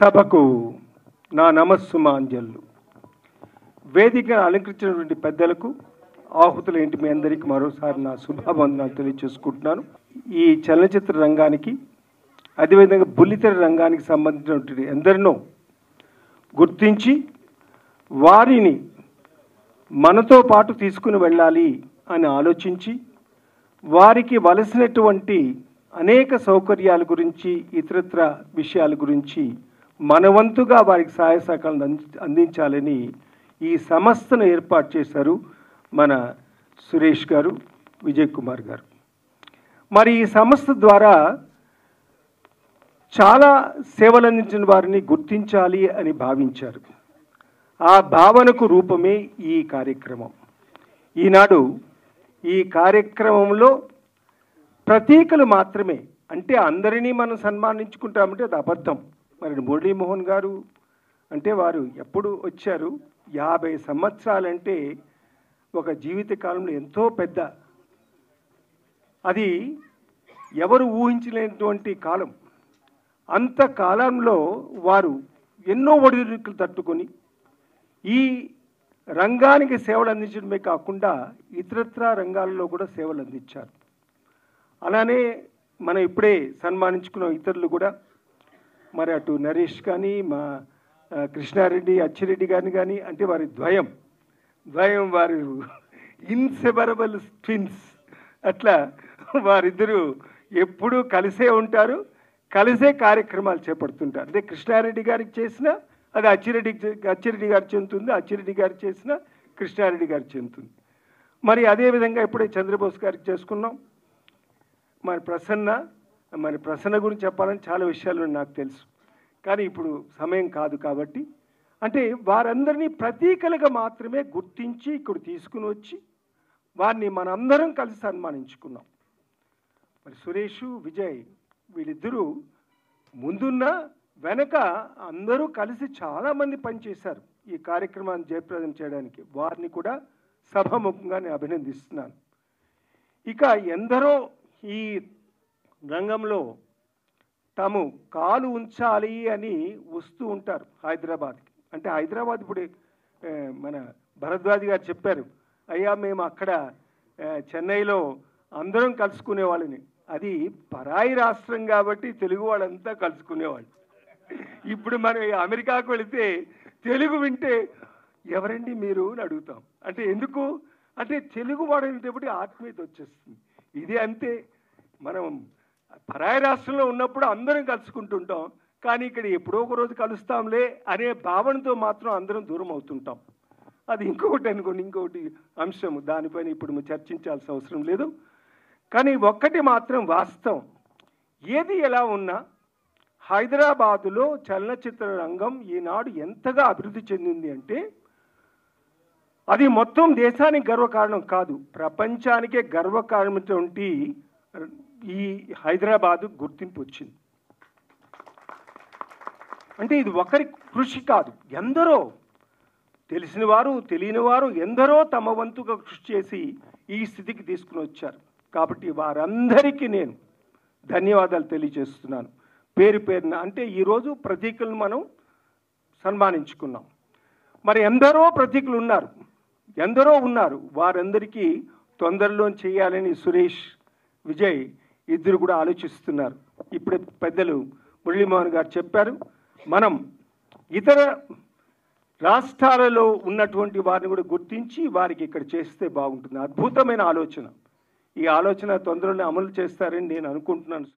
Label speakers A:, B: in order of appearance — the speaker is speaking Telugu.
A: సభకు నా నమస్సుమాంజలు. వేదికను అలంకరించినటువంటి పెద్దలకు, ఆహుతులేంటి మీ అందరికీ మరోసారి నా శుభావందనాలు తెలియజేసుకుంటున్నాను. ఈ చలనచిత్ర రంగానికి, అదేవిధంగా బుల్లితెర రంగానికి సంబంధించినటువంటి ఎందరినో గుర్తించి వారిని మనతో పాటు తీసుకుని వెళ్ళాలి అని ఆలోచించి వారికి వలసినటువంటి అనేక సౌకర్యాల గురించి, ఇతరత్ర విషయాల గురించి మనవంతుగా వారికి సహాయ సహకారాలను అందించాలని ఈ సంస్థను ఏర్పాటు చేశారు మన సురేష్ గారు, విజయ్ కుమార్ గారు. మరి ఈ సంస్థ ద్వారా చాలా సేవలు అందించిన వారిని గుర్తించాలి అని భావించారు. ఆ భావనకు రూపమే ఈ కార్యక్రమం. ఈనాడు ఈ కార్యక్రమంలో ప్రతీకలు మాత్రమే, అంటే అందరినీ మనం సన్మానించుకుంటామంటే అది అబద్ధం. మరి మురళీమోహన్ గారు అంటే వారు ఎప్పుడు వచ్చారు? 50 సంవత్సరాలంటే ఒక జీవితకాలంలో ఎంతో పెద్ద, అది ఎవరు ఊహించలేనటువంటి కాలం. అంత కాలంలో వారు ఎన్నో ఒడిదుడుకులు తట్టుకొని ఈ రంగానికి సేవలు అందించడమే కాకుండా ఇతరత్ర రంగాల్లో కూడా సేవలు అందించారు. అలానే మనం ఇప్పుడే సన్మానించుకున్న ఇతరులు కూడా, మరి అటు నరేష్ కానీ, మా కృష్ణారెడ్డి, అచ్చిరెడ్డి గారిని కానీ, అంటే వారి ద్వయం వారు ఇన్సెపరబుల్ ట్విన్స్. అట్లా వారిద్దరూ ఎప్పుడూ కలిసే ఉంటారు, కలిసే కార్యక్రమాలు చేపడుతుంటారు. అంటే కృష్ణారెడ్డి గారికి చేసిన అది అచ్చిరెడ్డి గారు చెందుతుంది, అచ్చిరెడ్డి గారికి చేసిన కృష్ణారెడ్డి గారికి చెందుతుంది. మరి అదేవిధంగా ఇప్పుడే చంద్రబోస్ గారికి చేసుకున్నాం. మరి ప్రసన్న గురించి చెప్పాలని చాలా విషయాలు నాకు తెలుసు, కానీ ఇప్పుడు సమయం కాదు. కాబట్టి అంటే వారందరినీ ప్రతీకలుగా మాత్రమే గుర్తించి ఇక్కడ తీసుకుని వచ్చి వారిని మనందరం కలిసి సన్మానించుకున్నాం. మరి సురేష్, విజయ్ వీళ్ళిద్దరూ ముందున్న వెనక అందరూ కలిసి చాలామంది పనిచేశారు ఈ కార్యక్రమాన్ని జయప్రదం చేయడానికి. వారిని కూడా సభాముఖంగా నేను అభినందిస్తున్నాను. ఇక ఎందరో ఈ రంగంలో తాము కాలు ఉంచాలి అని వస్తూ ఉంటారు హైదరాబాద్కి. అంటే హైదరాబాద్ ఇప్పుడు మన భరద్వాజ్ గారు చెప్పారు, అయ్యా మేము అక్కడ చెన్నైలో అందరం కలుసుకునే వాళ్ళని. అది పరాయి రాష్ట్రం కాబట్టి తెలుగు వాళ్ళంతా కలుసుకునేవాళ్ళు. ఇప్పుడు మనం అమెరికాకు వెళితే తెలుగు వింటే ఎవరండి మీరు అని అడుగుతాం. అంటే ఎందుకు అంటే తెలుగు వాడేటప్పుడు ఆత్మీయత వచ్చేస్తుంది. ఇది అంతే. మనం పరాయి రాష్ట్రంలో ఉన్నప్పుడు అందరం కలుసుకుంటుంటాం, కానీ ఇక్కడ ఎప్పుడో ఒక రోజు కలుస్తాంలే అనే భావనతో మాత్రం అందరం దూరం అవుతుంటాం. అది ఇంకొకటి అనుకోండి, ఇంకొకటి అంశం, దానిపైన ఇప్పుడు చర్చించాల్సిన అవసరం లేదు. కానీ ఒక్కటి మాత్రం వాస్తవం, ఏది ఎలా ఉన్నా హైదరాబాదులో చలనచిత్ర రంగం ఈనాడు ఎంతగా అభివృద్ధి చెందింది అంటే అది మొత్తం దేశానికి గర్వకారణం కాదు, ప్రపంచానికే గర్వకారణమైనటువంటి ఈ హైదరాబాదు గుర్తింపు వచ్చింది. అంటే ఇది ఒకరి కృషి కాదు, ఎందరో తెలిసిన వారు, తెలియని వారు ఎందరో తమ వంతుగా కృషి చేసి ఈ స్థితికి తీసుకుని వచ్చారు. కాబట్టి వారందరికీ నేను ధన్యవాదాలు తెలియజేస్తున్నాను పేరు పేరున. అంటే ఈరోజు ప్రతీకులను మనం సన్మానించుకున్నాం. మరి ఎందరో ప్రతీకులు ఉన్నారు, వారందరికీ తొందరలో చేయాలని సురేష్, విజయ్ ఇద్దరు కూడా ఆలోచిస్తున్నారు. ఇప్పుడే పెద్దలు మురళీమోహన్ గారు చెప్పారు, మనం ఇతర రాష్ట్రాలలో ఉన్నటువంటి వారిని కూడా గుర్తించి వారికి ఇక్కడ చేస్తే బాగుంటుంది. అద్భుతమైన ఆలోచన. ఈ ఆలోచన తొందరలో అమలు చేస్తారని నేను అనుకుంటున్నాను.